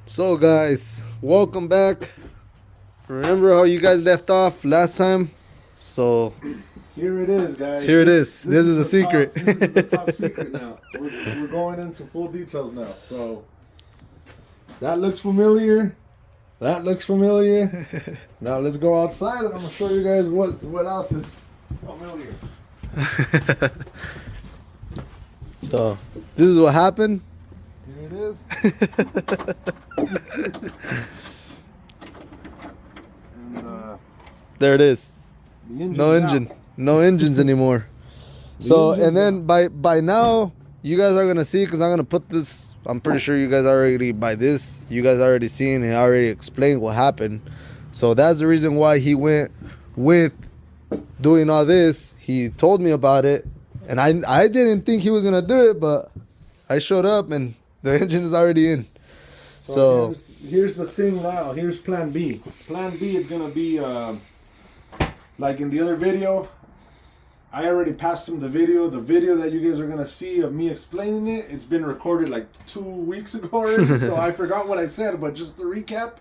So, guys, welcome back. Remember how you guys left off last time? So, Here it is, guys. here it is. This is a the secret. This is the top secret now. We're going into full details now. So that looks familiar. That looks familiar. Now let's go outside and I'm gonna show you guys what else is familiar. So, this is what happened. Here it is. And There it is. the engine. No is engine. out. No engines anymore. The So, engine's and then by now, you guys are gonna see, because I'm gonna put this. I'm pretty sure you guys already by this. You guys already seen and already explained what happened. So that's the reason why he went with doing all this. He told me about it, and I didn't think he was gonna do it, but I showed up and the engine is already in. So here's the thing now. Here's plan B. Plan B is gonna be like in the other video. I already passed him the video. The video that you guys are gonna see of me explaining it, it's been recorded like 2 weeks ago already. So I forgot what I said, but just to recap,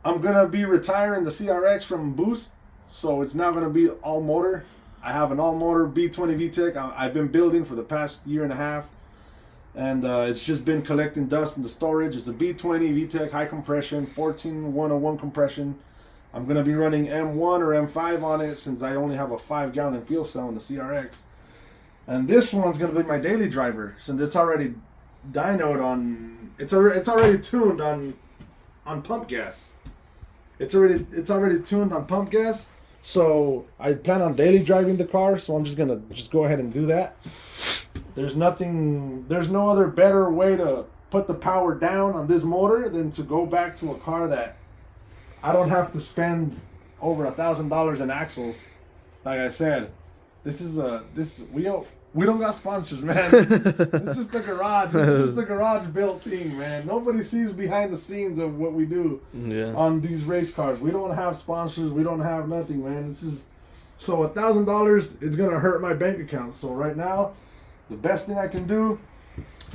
I'm gonna be retiring the CRX from Boost, so it's now gonna be all motor. I have an all motor B20 VTEC. I've been building for the past year and a half, and it's just been collecting dust in the storage. It's a B20 VTEC high compression, 14101 compression. I'm going to be running M1 or M5 on it since I only have a 5-gallon fuel cell in the CRX. And this one's going to be my daily driver since it's already dynoed on, it's already tuned on pump gas. It's already tuned on pump gas. So I plan on daily driving the car, so I'm just going to go ahead and do that. There's no other better way to put the power down on this motor than to go back to a car that I don't have to spend over $1,000 in axles. Like I said, we don't got sponsors, man. It's just a garage. It's just a garage built thing, man. Nobody sees behind the scenes of what we do on these race cars. We don't have sponsors. We don't have nothing, man. This is so $1,000 is gonna hurt my bank account. So right now, the best thing I can do,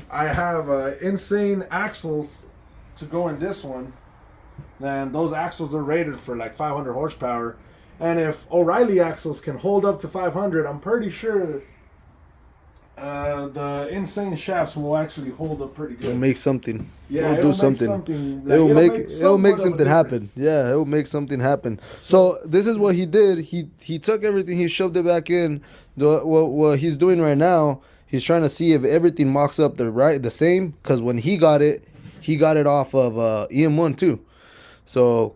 I have insane axles to go in this one. And those axles are rated for like 500 horsepower. And if O'Reilly axles can hold up to 500, I'm pretty sure the insane shafts will actually hold up pretty good. it'll make something. Yeah, it'll do something. It'll make something happen. Yeah, it'll make something happen. So this is what he did. He took everything. He shoved it back in. What he's doing right now, he's trying to see if everything mocks up the same. Because when he got it off of EM1 too. So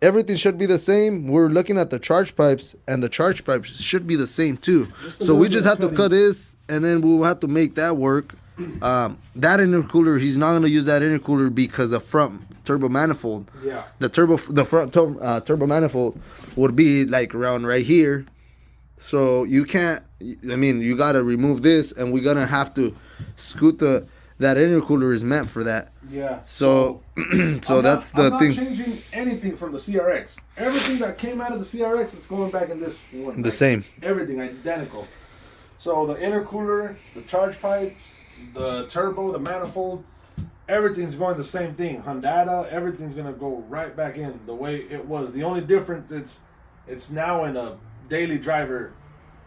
everything should be the same. We're looking at the charge pipes, and the charge pipes should be the same too. So we just have to cut this, and then we'll have to make that work. That intercooler, he's not going to use that intercooler because of front turbo manifold. Yeah. The front turbo manifold would be like around right here. So you can't. I mean, you got to remove this, and we're gonna have to scoot that intercooler is meant for that. Yeah. So that's the thing. I'm not changing anything from the CRX. Everything that came out of the CRX is going back in this one. The same. Everything identical. So the intercooler, the charge pipes, the turbo, the manifold, everything's going the same thing. Honda, everything's gonna go right back in the way it was. The only difference it's now in a daily driver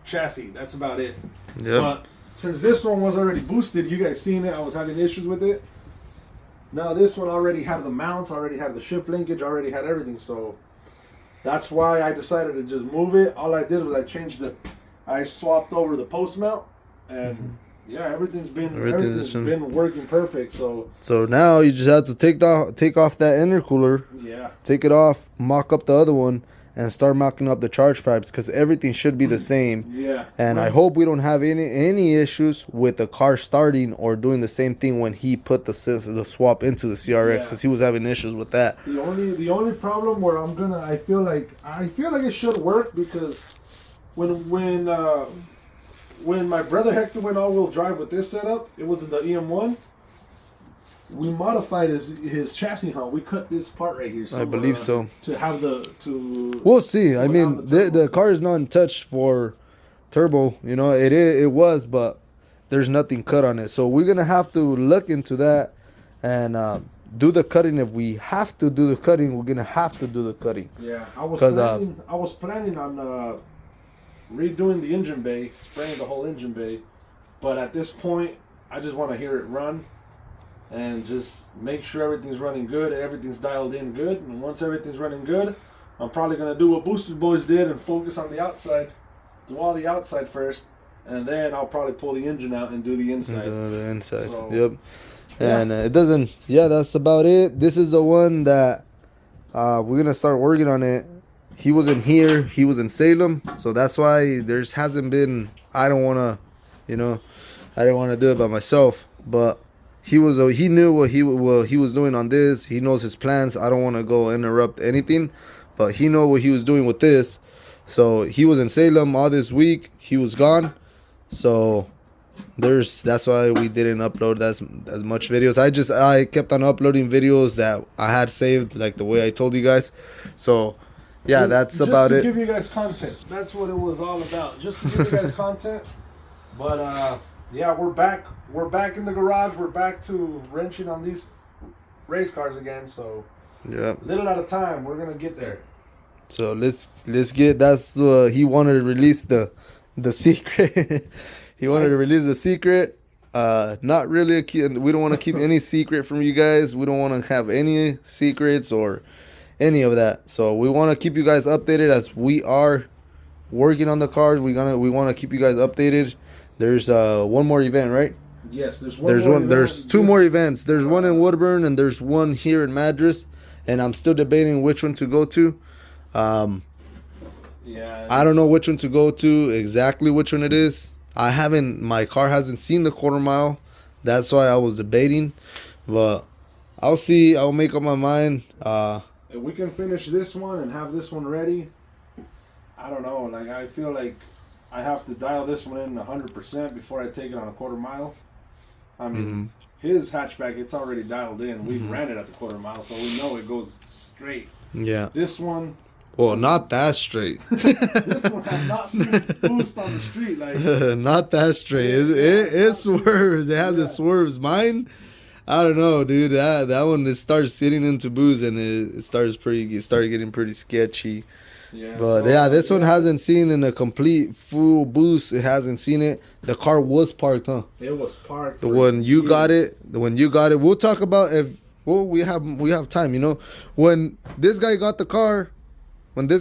chassis. That's about it. Yeah. But since this one was already boosted, you guys seen it. I was having issues with it. Now this one already had the mounts, already had the shift linkage, already had everything. So that's why I decided to just move it. All I did was I swapped over the post mount, and yeah, everything's been working perfect. So now you just have to take off that intercooler. Yeah. Take it off, mock up the other one, and start mocking up the charge pipes, because everything should be the same. Yeah. And I hope we don't have any issues with the car starting or doing the same thing when he put the swap into the CRX, because he was having issues with that. The only problem where I feel like it should work, because when my brother Hector went all-wheel drive with this setup, it was in the EM1. We modified his chassis hump. We cut this part right here. I believe so. To have We'll see. I mean, the car is not in touch for turbo. You know, it was, but there's nothing cut on it. So we're gonna have to look into that and do the cutting. If we have to do the cutting, we're gonna have to do the cutting. Yeah, I was planning on redoing the engine bay, spraying the whole engine bay, but at this point, I just want to hear it run, and just make sure everything's running good, everything's dialed in good, and once everything's running good, I'm probably gonna do what Boosted Boys did and focus on the outside, do all the outside first, and then I'll probably pull the engine out and do the inside. Do the inside. So, yep. And it doesn't. Yeah, that's about it. This is the one that we're gonna start working on it. He wasn't here. He was in Salem, so that's why there's hasn't been. I don't wanna, I didn't want to do it by myself. But he was. He knew what he was doing on this. He knows his plans. I don't want to go interrupt anything, but he know what he was doing with this. So he was in Salem all this week. He was gone. So that's why we didn't upload as much videos. I kept on uploading videos that I had saved, like the way I told you guys. So yeah, that's about it. Just to give you guys content. That's what it was all about. Just to give you guys content. But yeah, we're back. We're back in the garage. We're back to wrenching on these race cars again. So yeah, little at a time. We're gonna get there. So let's get. That's he wanted to release the secret. He wanted to release the secret. Not really we don't want to keep any secret from you guys. We don't want to have any secrets or any of that. So we want to keep you guys updated as we are working on the cars. We want to keep you guys updated. There's one more event, right? Yes, there's There's two more events. There's one in Woodburn and there's one here in Madras, and I'm still debating which one to go to. Yeah. I don't know which one to go to, exactly which one it is. My car hasn't seen the quarter mile. That's why I was debating. But I'll see. I'll make up my mind. If we can finish this one and have this one ready, I don't know. Like, I feel like I have to dial this one in 100% before I take it on a quarter mile. I mean, his hatchback, it's already dialed in. We've ran it at the quarter mile, so we know it goes straight. Yeah. This one... Well, not that straight. This one has not seen boost on the street. Like not that straight. It swerves. It has it swerves. Mine, I don't know, dude. That one, it starts getting into boost and it started getting pretty sketchy. Yeah. But this one hasn't seen in a complete full boost. It hasn't seen it. The car was parked, huh? It was parked. When you got it, we'll talk about we have time. When this guy got the car. When he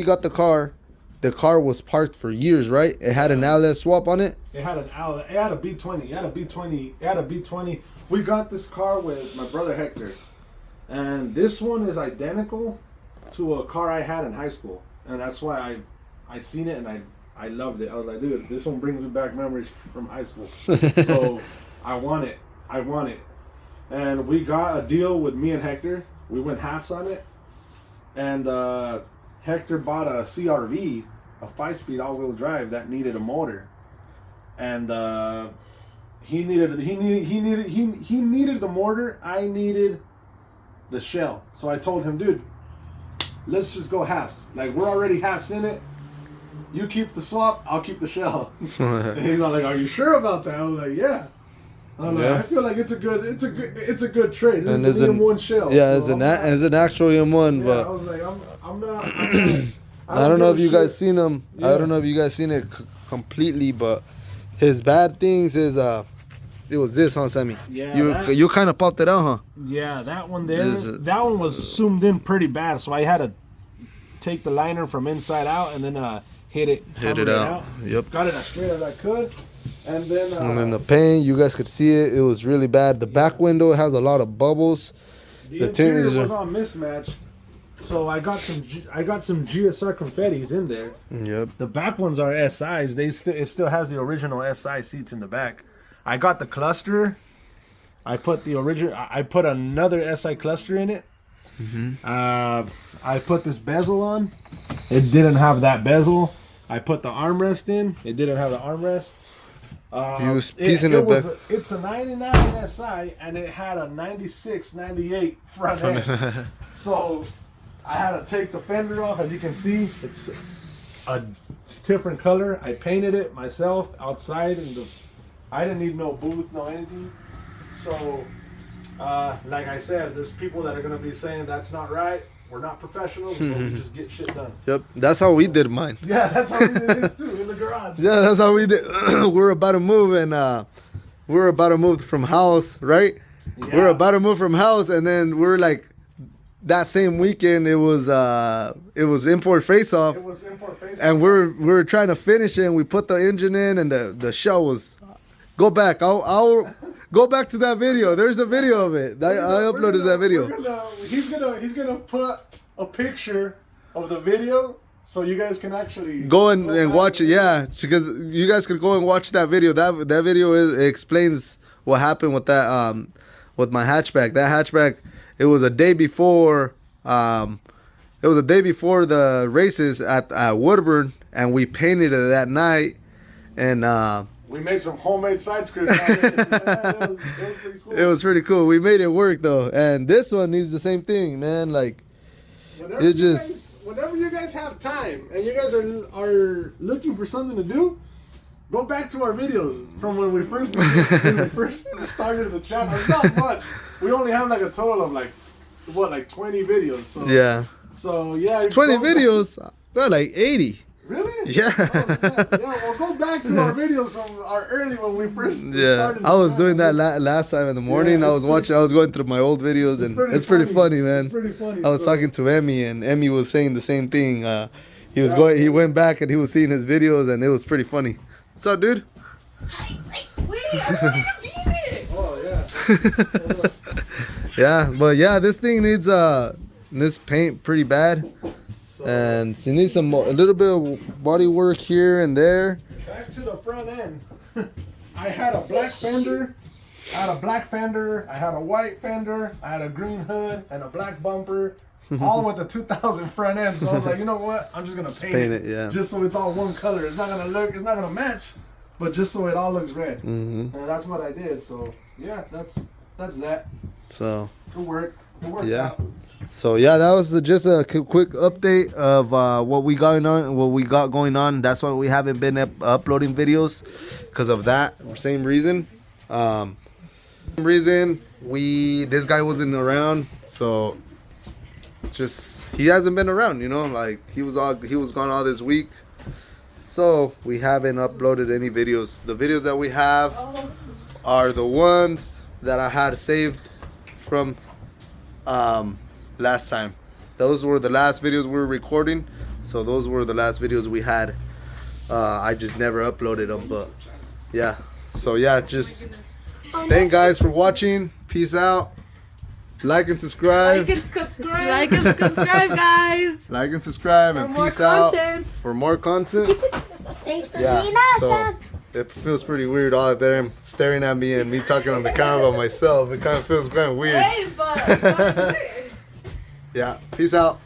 got the car was parked for years, right? It had an outlet swap on it. It had a B20. It had a B20. We got this car with my brother Hector, and this one is identical to a car I had in high school, and that's why I seen it and I loved it. I was like, dude, this one brings me back memories from high school. So I want it, and we got a deal with me and Hector. We went halves on it. And Hector bought a CRV, a 5-speed all-wheel drive that needed a motor, and he needed the motor. I needed the shell. So I told him, dude, let's just go halves. Like, we're already halves in it. You keep the swap, I'll keep the shell. And he's all like, "Are you sure about that?" I was like, "Yeah." I feel like it's a good trade. This is an EM1 shell. Yeah, so it's an actual EM1, yeah, but I was like, I'm not. I don't know if you guys seen him. Yeah. I don't know if you guys seen it completely, but his bad things is it was this, huh, Sammy? Yeah. You kind of popped it out, huh? Yeah, that one there. That one was zoomed in pretty bad, so I had to take the liner from inside out and then hit it out. Yep. Got it as straight as I could. And then the paint, you guys could see it. It was really bad. The back window has a lot of bubbles. The interior was on mismatch, so I got some GSR confettis in there. Yep. The back ones are SIs. It still has the original SI seats in the back. I got the cluster. I put another SI cluster in it. I put this bezel on. It didn't have that bezel. I put the armrest in. It didn't have the armrest. It's a 99 SI and it had a 96, 98 front end. So I had to take the fender off. As you can see, it's a different color. I painted it myself outside. I didn't need no booth, no anything. So Like I said, there's people that are gonna be saying that's not right. We're not professionals, but we just get shit done. Yep, that's how we did mine. Yeah, that's how we did this too, in the garage. Yeah, that's how we did. We were about to move, and we were about to move from house, right? Yeah. We were about to move from house, and then we were like, that same weekend it was import face off. It was import face off. And we were trying to finish it, and we put the engine in, and the shell was. Go back. I'll go back to that video. There's a video of it. I uploaded that video. He's gonna put a picture of the video so you guys can actually go and watch it. Yeah, because you guys could go and watch that video. That video it explains what happened with that with my hatchback. That hatchback, it was a day before. It was a day before the races at Woodburn, and we painted it that night, and. We made some homemade side skirts. It was pretty cool. It was pretty cool. We made it work though, and this one needs the same thing, man. Like, whenever you guys have time and you guys are looking for something to do, go back to our videos from when we first started the channel. It's not much. We only have like a total of like 20 videos. So yeah. So yeah. 20 videos. Well, like 80. Really? Yeah. Yeah, well, go back to our videos from our early when we first started. I was doing that last time in the morning. Yeah, I was going through my old videos, and it's pretty funny, man. It's pretty funny. I was talking to Emmy, and Emmy was saying the same thing. He went back and he was seeing his videos, and it was pretty funny. What's up, dude? Wait, I don't need to beat it. Oh yeah. Yeah, but yeah, this thing needs this paint pretty bad. And you need a little bit of body work here and there. Back to the front end. I had a black fender. I had a white fender. I had a green hood and a black bumper. All with the 2000 front end. So I was like, you know what? I'm just gonna paint it. Yeah. Just so it's all one color. It's not gonna match, but just so it all looks red. Mm-hmm. And that's what I did. So yeah, that's that. So Good work. It worked out. So yeah, that was just a quick update of what we got going on. That's why we haven't been uploading videos, because of that same reason. This guy wasn't around, so he hasn't been around. You know, like he was gone all this week, so we haven't uploaded any videos. The videos that we have are the ones that I had saved from last time. Those were the last videos we were recording, so those were the last videos we had. I just never uploaded them, but yeah. So yeah, just thank guys for watching. Peace out. Like and subscribe. Like and subscribe, guys. Like and subscribe, and peace out for more content. Thanks for Yeah, being so awesome. it feels pretty weird all there staring at me and me talking on the camera by myself. It kind of feels kind of weird. Hey, but Yeah, peace out.